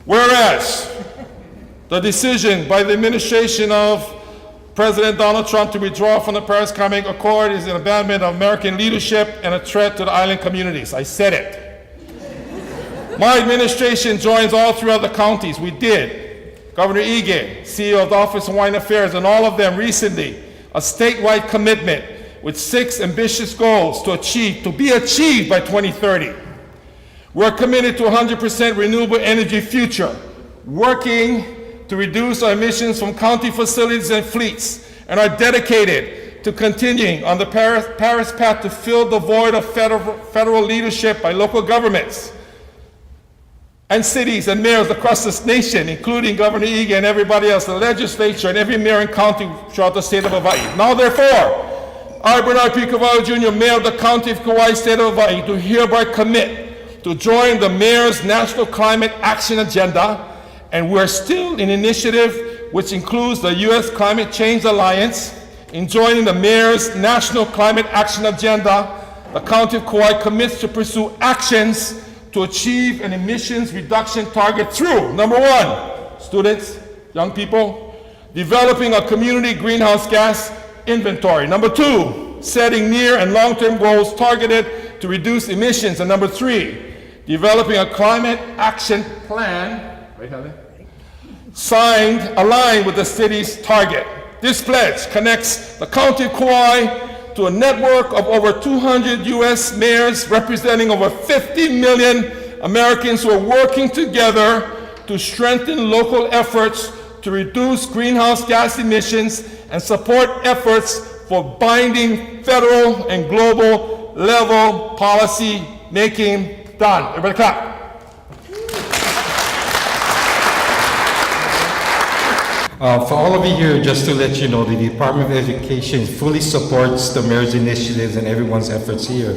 Whereas the decision by the administration of President Donald Trump to withdraw from the Paris Climate Accord is an abandonment of American leadership and a threat to the island communities. I said it. My administration joins all three other counties. We did. Governor Ige, CEO of the Office of Hawaiian Affairs, and all of them recently, a statewide commitment with 6 ambitious goals to be achieved by 2030. We're committed to 100% renewable energy future, working to reduce our emissions from county facilities and fleets, and are dedicated to continuing on the Paris path to fill the void of federal leadership by local governments and cities and mayors across this nation, including Governor Ige and everybody else, the legislature and every mayor and county throughout the state of Hawaii. Now therefore, I, Bernard P. Cavallo Jr., Mayor of the County of Kauai, State of Hawaii, do hereby commit to join the Mayor's National Climate Action Agenda, and we're still in initiative which includes the U.S. Climate Change Alliance. In joining the Mayor's National Climate Action Agenda, the County of Kauai commits to pursue actions to achieve an emissions reduction target through, number 1, students, young people, developing a community greenhouse gas inventory. Number 2, setting near and long-term goals targeted to reduce emissions. And number 3, developing a climate action plan aligned with the city's target. This pledge connects the County of Kauai to a network of over 200 U.S. mayors representing over 50 million Americans who are working together to strengthen local efforts to reduce greenhouse gas emissions and support efforts for binding federal and global level policy making. Done. Everybody clap. For all of you here, just to let you know, the Department of Education fully supports the mayor's initiatives and everyone's efforts here.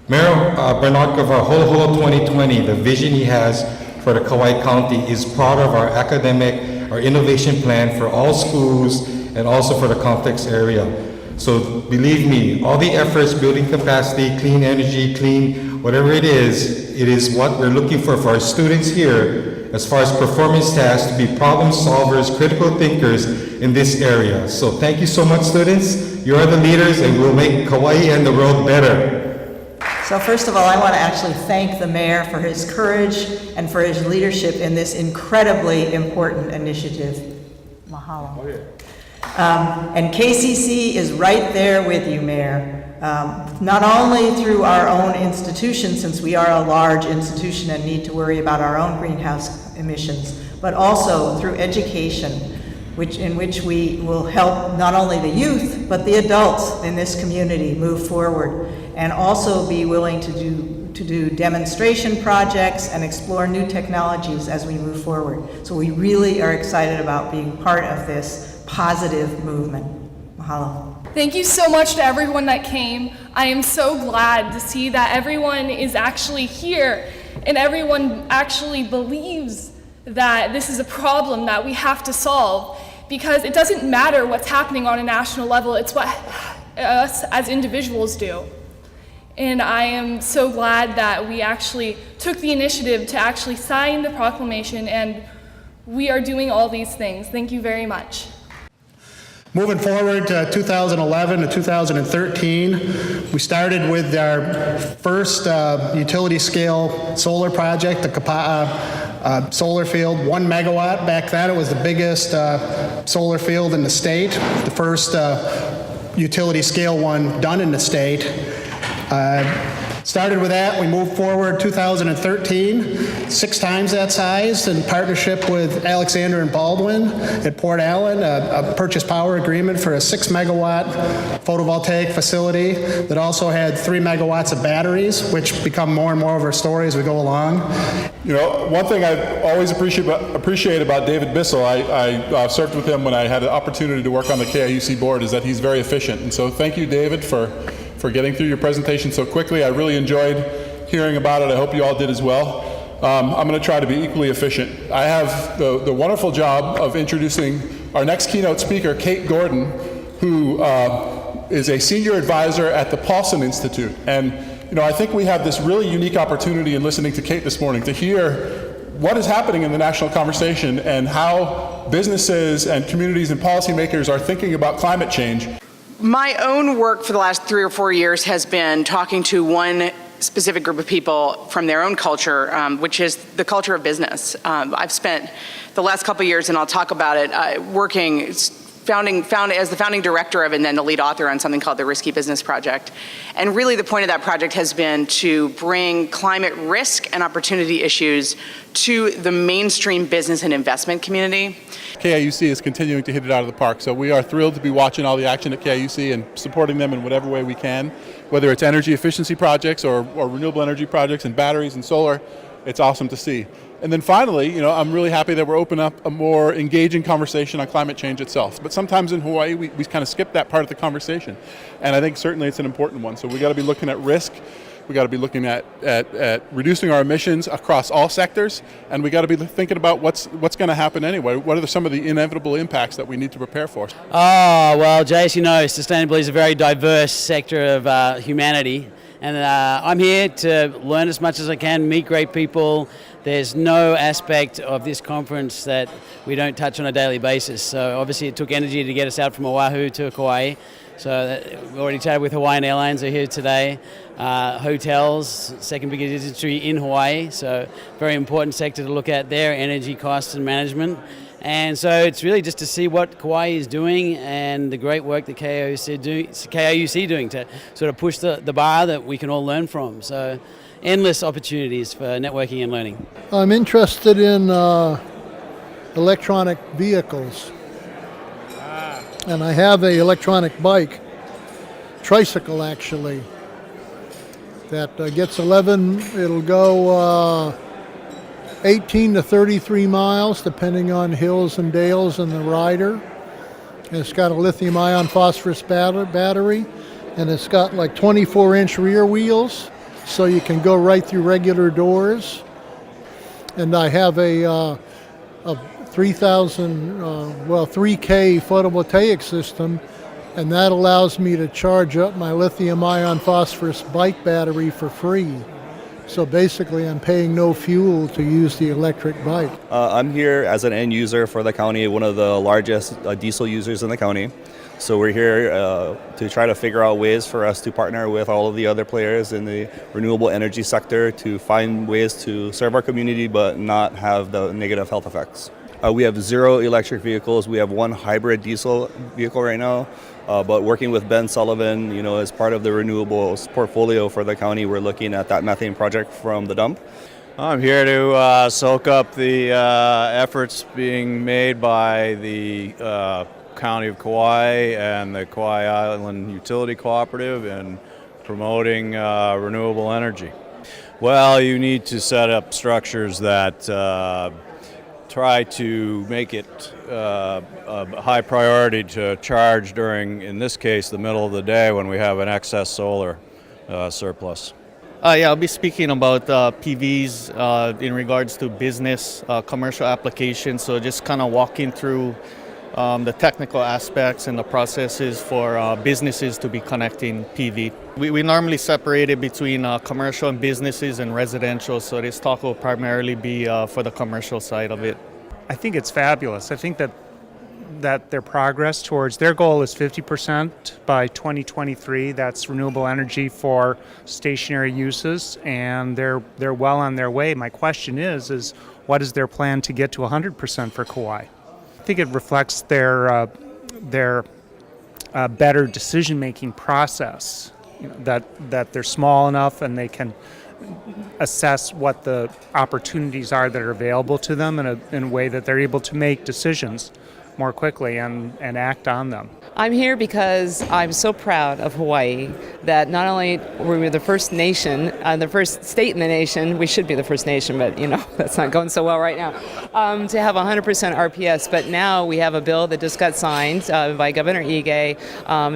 Mayor Bernard Cavallo, Holo 2020, the vision he has for the Kauai County is part of our our innovation plan for all schools and also for the complex area. So believe me, all the efforts, building capacity, clean energy, clean, whatever it is what we're looking for our students here as far as performance tasks to be problem solvers, critical thinkers in this area. So thank you so much, students. You are the leaders and we'll make Kauai and the world better. So first of all, I want to actually thank the mayor for his courage and for his leadership in this incredibly important initiative. Mahalo. Oh, yeah. And KCC is right there with you, Mayor. Not only through our own institution, since we are a large institution and need to worry about our own greenhouse emissions, but also through education, in which we will help not only the youth, but the adults in this community move forward, and also be willing to do demonstration projects and explore new technologies as we move forward. So we really are excited about being part of this positive movement. Mahalo. Thank you so much to everyone that came. I am so glad to see that everyone is actually here and everyone actually believes that this is a problem that we have to solve, because it doesn't matter what's happening on a national level, it's what us as individuals do. And I am so glad that we actually took the initiative to actually sign the proclamation, and we are doing all these things. Thank you very much. Moving forward to 2011 to 2013, we started with our first utility scale solar project, the Kapa'a solar field, 1 megawatt. Back then it was the biggest solar field in the state, the first utility scale one done in the state. Started with that, we moved forward 2013, 6 times that size in partnership with Alexander and Baldwin at Port Allen, a purchase power agreement for a 6 megawatt photovoltaic facility that also had 3 megawatts of batteries, which become more and more of our story as we go along. You know, one thing I always appreciate about David Bissell, I served with him when I had the opportunity to work on the KIUC board, is that he's very efficient. And so thank you, David, for getting through your presentation so quickly. I really enjoyed hearing about it. I hope you all did as well. I'm going to try to be equally efficient. I have the wonderful job of introducing our next keynote speaker, Kate Gordon, who is a senior advisor at the Paulson Institute. And you know, I think we have this really unique opportunity in listening to Kate this morning to hear what is happening in the national conversation and how businesses and communities and policymakers are thinking about climate change. My own work for the last 3 or 4 years has been talking to one specific group of people from their own culture, which is the culture of business. I've spent the last couple of years, and I'll talk about it, working as the founding director of it and then the lead author on something called the Risky Business Project. And really the point of that project has been to bring climate risk and opportunity issues to the mainstream business and investment community. KIUC is continuing to hit it out of the park, so we are thrilled to be watching all the action at KIUC and supporting them in whatever way we can, whether it's energy efficiency projects or renewable energy projects and batteries and solar. It's awesome to see. And then finally, I'm really happy that we're opening up a more engaging conversation on climate change itself. But sometimes in Hawaii, we kind of skip that part of the conversation. And I think certainly it's an important one. So we got to be looking at risk. We got to be looking at reducing our emissions across all sectors. And we got to be thinking about what's going to happen anyway. What are some of the inevitable impacts that we need to prepare for? Well, Jay, as you know, sustainability is a very diverse sector of humanity. And I'm here to learn as much as I can, meet great people. There's no aspect of this conference that we don't touch on a daily basis. So obviously it took energy to get us out from Oahu to Kauai. So we already chatted with Hawaiian Airlines, are here today. Hotels, second biggest industry in Hawaii. So very important sector to look at there, energy costs and management. And so it's really just to see what Kauai is doing and the great work that KIUC doing to sort of push the bar that we can all learn from. So endless opportunities for networking and learning. I'm interested in electronic vehicles. And I have an electronic bike, tricycle actually, that gets it'll go 18 to 33 miles, depending on hills and dales and the rider. And it's got a lithium-ion phosphorus battery, and it's got like 24-inch rear wheels, so you can go right through regular doors. And I have a 3K photovoltaic system, and that allows me to charge up my lithium-ion phosphorus bike battery for free. So basically, I'm paying no fuel to use the electric bike. I'm here as an end user for the county, one of the largest diesel users in the county. So we're here to try to figure out ways for us to partner with all of the other players in the renewable energy sector to find ways to serve our community but not have the negative health effects. We have 0 electric vehicles. We have 1 hybrid diesel vehicle right now. But working with Ben Sullivan, as part of the renewables portfolio for the county, we're looking at that methane project from the dump. I'm here to soak up the efforts being made by the County of Kauai and the Kauai Island Utility Cooperative in promoting renewable energy. Well, you need to set up structures that try to make it a high priority to charge during, in this case, the middle of the day when we have an excess solar surplus. I'll be speaking about PVs in regards to business, commercial applications. So just kind of walking through the technical aspects and the processes for businesses to be connecting PV. We normally separate it between commercial and businesses and residential, so this talk will primarily be for the commercial side of it. I think it's fabulous. I think that their progress towards their goal is 50% by 2023. That's renewable energy for stationary uses, and they're well on their way. My question is what is their plan to get to 100% for Kauai? I think it reflects their better decision-making process. That they're small enough and they can assess what the opportunities are that are available to them in a way that they're able to make decisions more quickly and act on them. I'm here because I'm so proud of Hawaii that not only were we the first nation, the first state in the nation, we should be the first nation, but that's not going so well right now, to have 100% RPS, but now we have a bill that just got signed by Governor Ige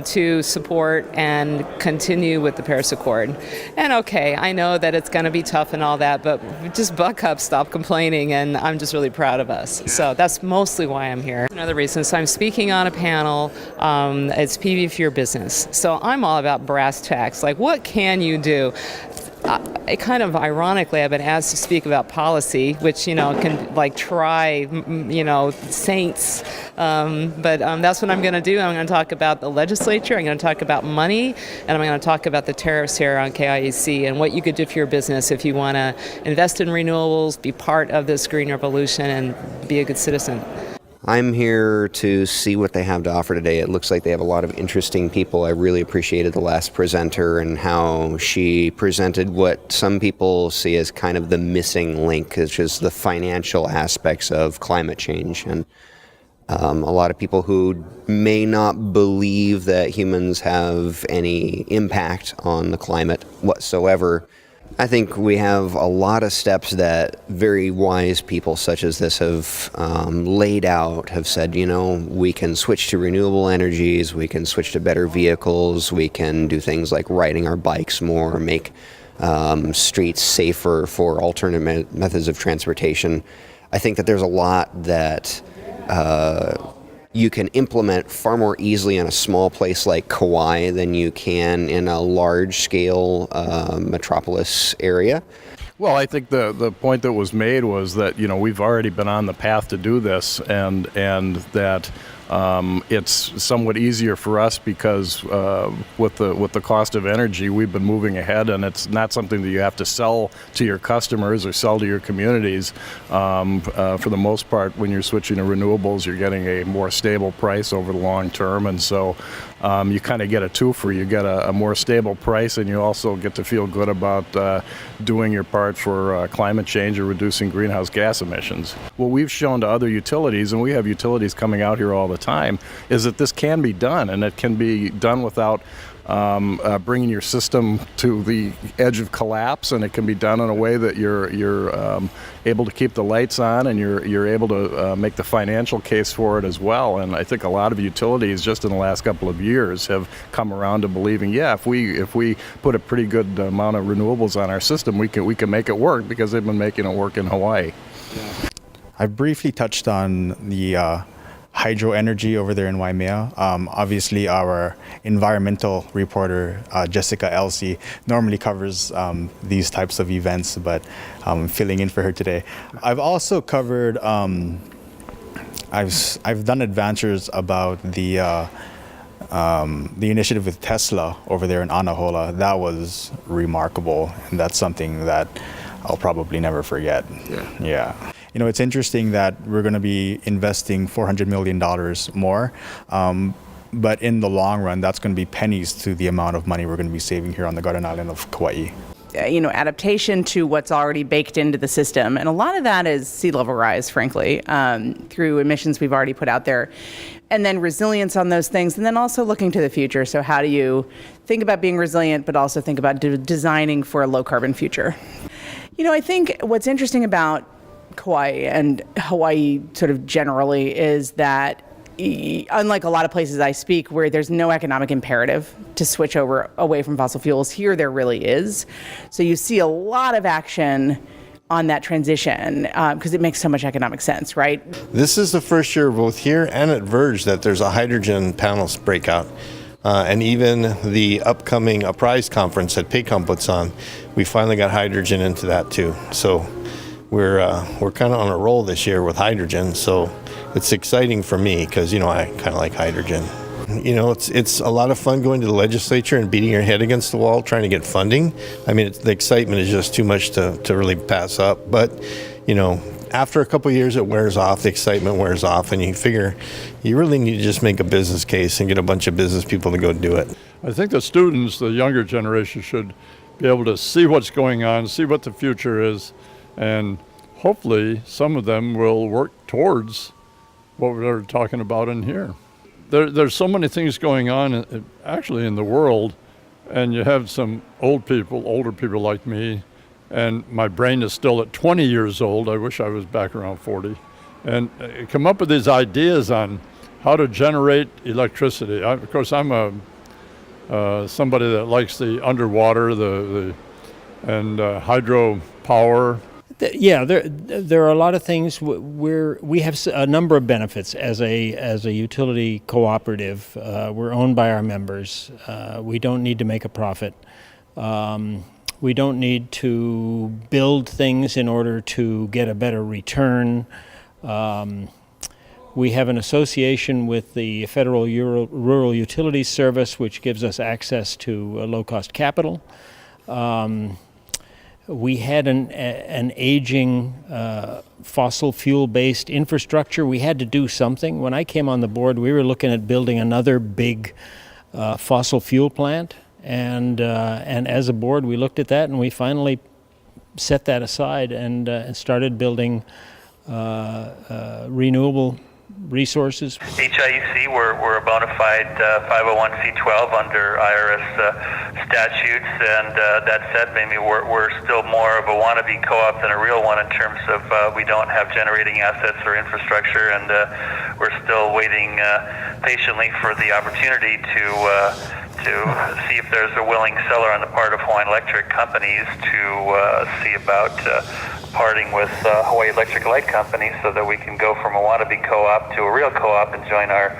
to support and continue with the Paris Accord. And okay, I know that it's going to be tough and all that, but just buck up, stop complaining, and I'm just really proud of us. So that's mostly why I'm here. Another reason, so I'm speaking on a panel. It's PV for your business. So I'm all about brass tacks. Like, what can you do? I kind of ironically, I've been asked to speak about policy, which, can like try, saints. But that's what I'm going to do. I'm going to talk about the legislature, I'm going to talk about money, and I'm going to talk about the tariffs here on KIEC and what you could do for your business if you want to invest in renewables, be part of this green revolution, and be a good citizen. I'm here to see what they have to offer today. It looks like they have a lot of interesting people. I really appreciated the last presenter and how she presented what some people see as kind of the missing link, which is the financial aspects of climate change. And a lot of people who may not believe that humans have any impact on the climate whatsoever. I think we have a lot of steps that very wise people such as this have laid out, have said, we can switch to renewable energies, we can switch to better vehicles, we can do things like riding our bikes more, make streets safer for alternate methods of transportation. I think that there's a lot that you can implement far more easily in a small place like Kauai than you can in a large-scale metropolis area. Well, I think the point that was made was that we've already been on the path to do this, and that it's somewhat easier for us because with the cost of energy, we've been moving ahead, and it's not something that you have to sell to your customers or sell to your communities. For the most part, when you're switching to renewables, you're getting a more stable price over the long term, and so you kind of get a twofer. You get a more stable price, and you also get to feel good about doing your part for climate change or reducing greenhouse gas emissions. What we've shown to other utilities, and we have utilities coming out here all the time, is that this can be done, and it can be done without bringing your system to the edge of collapse, and it can be done in a way that you're able to keep the lights on, and you're able to make the financial case for it as well. And I think a lot of utilities just in the last couple of years have come around to believing, if we put a pretty good amount of renewables on our system, we can make it work, because they've been making it work in Hawaii. I briefly touched on the hydro energy over there in Waimea. Obviously, our environmental reporter, Jessica Elsey, normally covers these types of events, but I'm filling in for her today. I've also covered, I've done adventures about the initiative with Tesla over there in Anahola. That was remarkable, and that's something that I'll probably never forget. Yeah. It's interesting that we're going to be investing $400 million more, but in the long run, that's going to be pennies to the amount of money we're going to be saving here on the Garden Island of Kauai. Adaptation to what's already baked into the system. And a lot of that is sea level rise, frankly, through emissions we've already put out there. And then resilience on those things, and then also looking to the future. So how do you think about being resilient, but also think about designing for a low carbon future? I think what's interesting about Kauai and Hawaii sort of generally is that unlike a lot of places I speak where there's no economic imperative to switch away from fossil fuels, here there really is. So you see a lot of action on that transition because it makes so much economic sense, right? This is the first year both here and at Verge that there's a hydrogen panels breakout. And even the upcoming Uprise conference that Paycom puts on, we finally got hydrogen into that too. So we're kind of on a roll this year with hydrogen. So it's exciting for me because, I kind of like hydrogen. It's a lot of fun going to the legislature and beating your head against the wall trying to get funding. I mean, the excitement is just too much to really pass up. But, after a couple of years, it wears off, the excitement wears off, and you figure you really need to just make a business case and get a bunch of business people to go do it. I think the students, the younger generation, should be able to see what's going on, see what the future is, and hopefully some of them will work towards what we're talking about in here. There's so many things going on actually in the world, and you have some older people like me, and my brain is still at 20 years old. I wish I was back around 40. And come up with these ideas on how to generate electricity. Of course, I'm somebody that likes the underwater, and hydropower. Yeah, there are a lot of things. We have a number of benefits as a utility cooperative. We're owned by our members. We don't need to make a profit. We don't need to build things in order to get a better return. We have an association with the Federal Rural Utilities Service, which gives us access to low-cost capital. We had an aging fossil fuel-based infrastructure. We had to do something. When I came on the board, we were looking at building another big fossil fuel plant. And as a board, we looked at that and we finally set that aside and started building renewable resources. HIUC, we're a bona fide 501c12 under IRS statutes, and that said, maybe we're still more of a wannabe co-op than a real one in terms of we don't have generating assets or infrastructure, and we're still waiting patiently for the opportunity to see if there's a willing seller on the part of Hawaiian Electric companies to see about parting with Hawaii Electric Light Company so that we can go from a wannabe co-op to a real co-op and join our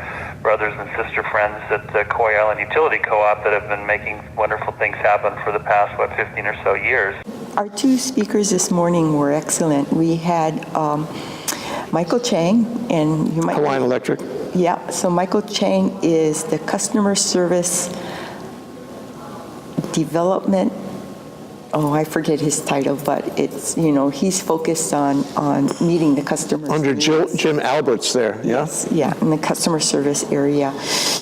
brothers and sister friends at the Kauai Island Utility Co-op that have been making wonderful things happen for the past, 15 or so years. Our two speakers this morning were excellent. We had Michael Chang, and you might... Hawaiian Electric. Yeah, so Michael Chang is the customer service development, I forget his title, but it's, he's focused on meeting the customers. Under Jim Albert's there, yeah? Yes, yeah, in the customer service area.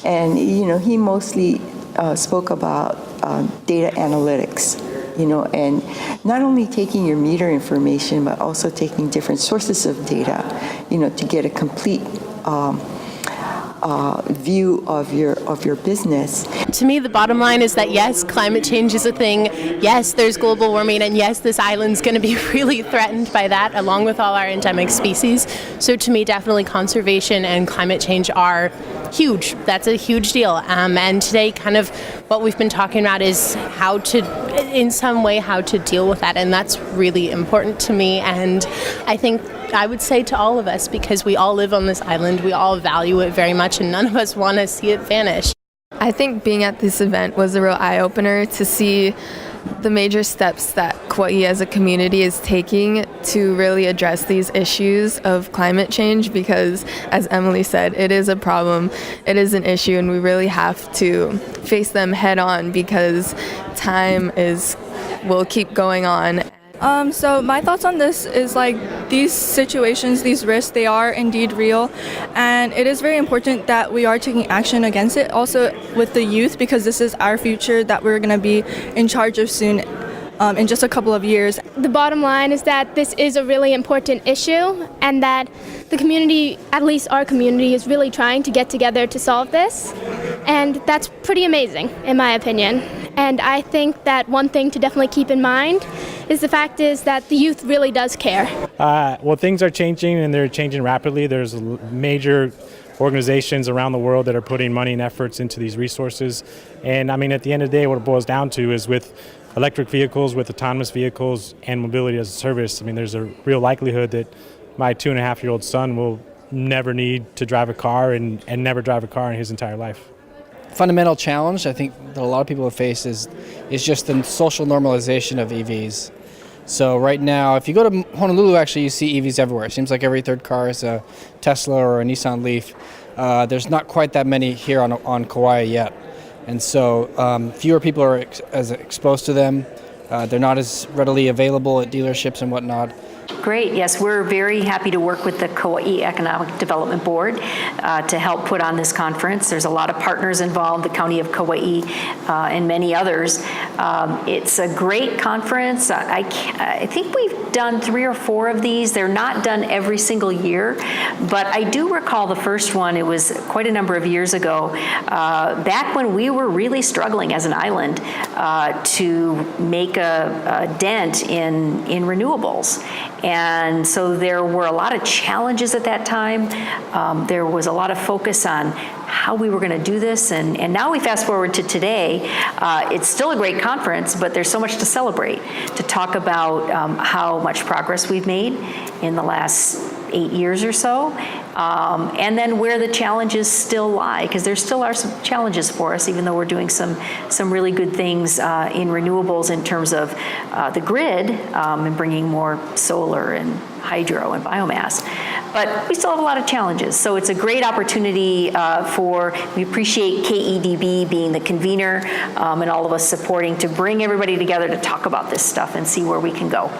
And, he mostly spoke about data analytics, and not only taking your meter information, but also taking different sources of data, to get a complete view of your business. To me, the bottom line is that yes, climate change is a thing. Yes, there's global warming, and yes, this island's going to be really threatened by that, along with all our endemic species. So to me, definitely conservation and climate change are huge. That's a huge deal. And today, kind of what we've been talking about is how to deal with that, and that's really important to me. And I think I would say to all of us, because we all live on this island, we all value it very much, and none of us want to see it vanish. I think being at this event was a real eye-opener to see the major steps that Kauai as a community is taking to really address these issues of climate change, because, as Emily said, it is a problem, it is an issue, and we really have to face them head on, because time will keep going on. So my thoughts on this is these situations, these risks, they are indeed real, and it is very important that we are taking action against it, also with the youth, because this is our future that we're going to be in charge of soon, in just a couple of years. The bottom line is that this is a really important issue, and that the community, at least our community, is really trying to get together to solve this, and that's pretty amazing, in my opinion. And I think that one thing to definitely keep in mind is the fact is that the youth really does care. Well, things are changing, and they're changing rapidly. There's major organizations around the world that are putting money and efforts into these resources. And I mean, at the end of the day, what it boils down to is with electric vehicles, with autonomous vehicles, and mobility as a service, I mean, there's a real likelihood that my 2.5-year-old son will never need to drive a car and never drive a car in his entire life. Fundamental challenge I think that a lot of people have faced is just the social normalization of EVs. So right now, if you go to Honolulu, actually you see EVs everywhere. It seems like every third car is a Tesla or a Nissan Leaf. There's not quite that many here on Kauai yet. And so fewer people are as exposed to them. They're not as readily available at dealerships and whatnot. Great. Yes, we're very happy to work with the Kauai Economic Development Board to help put on this conference. There's a lot of partners involved, the County of Kauai and many others. It's a great conference. I think we've done 3 or 4 of these. They're not done every single year, but I do recall the first one. It was quite a number of years ago, back when we were really struggling as an island to make a dent in renewables. And so there were a lot of challenges at that time. There was a lot of focus on how we were going to do this. And now we fast forward to today. It's still a great conference, but there's so much to celebrate, to talk about how much progress we've made in the last 8 years or so, and then where the challenges still lie, because there still are some challenges for us, even though we're doing some really good things in renewables in terms of the grid and bringing more solar and hydro and biomass. But we still have a lot of challenges. So it's a great opportunity we appreciate KEDB being the convener and all of us supporting to bring everybody together to talk about this stuff and see where we can go.